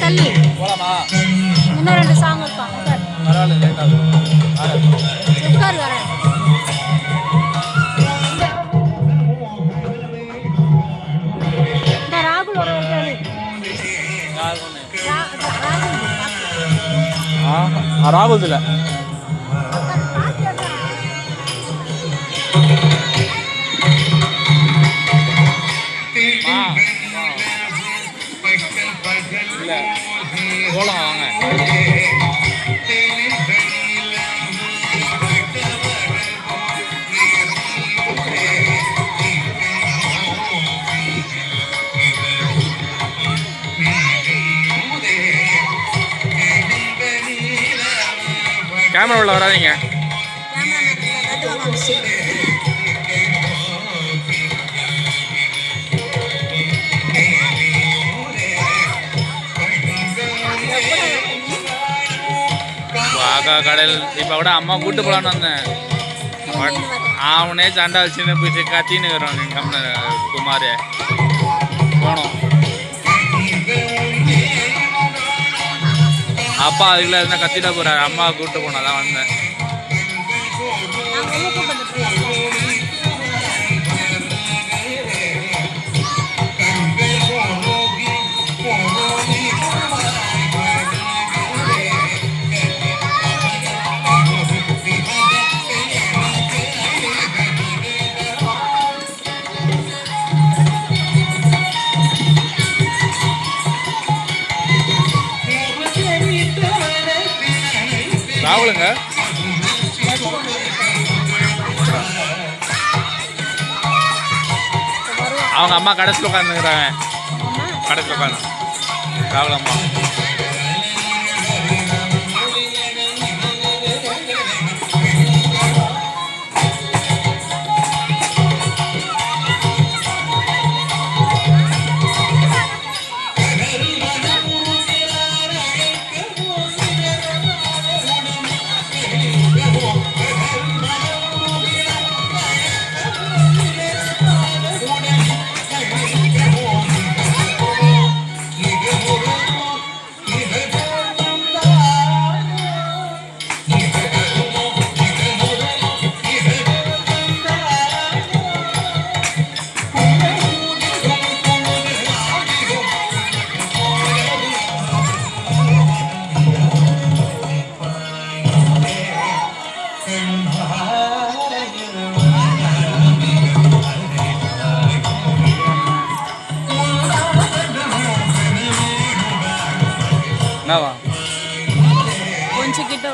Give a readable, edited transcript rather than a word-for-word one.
தள்ளி போலாமா? இன்னும் 2 சாங் இருப்பாங்க. பரவாயில்ல, லேட் ஆகும். உட்கார் வரேன். இந்த ராகுல் ஒரு ராகுல் இல்லை இல்லை போலாம் வாங்க. கேமரா உள்ள வராதீங்க. கடையில் இப்போ கூட அம்மா கூட்டு போகலான்னு வந்தேன். அவனே சண்டை வச்சுன்னு போயிட்டு கத்தின்னு இருக்கிறோம். கம்மன குமார் போனோம். அப்பா அதுக்குள்ள இருந்தால் கத்திட்ட போகிறாரு. அம்மா கூப்பிட்டு போனாதான் வந்தேன். ராகுலுங்க அவங்க அம்மா கடைசியில் உட்காந்துக்கிறாங்க. கடைசியில் உட்காந்து ராகுல் அம்மா என்னவா கொஞ்சம் கிட்ட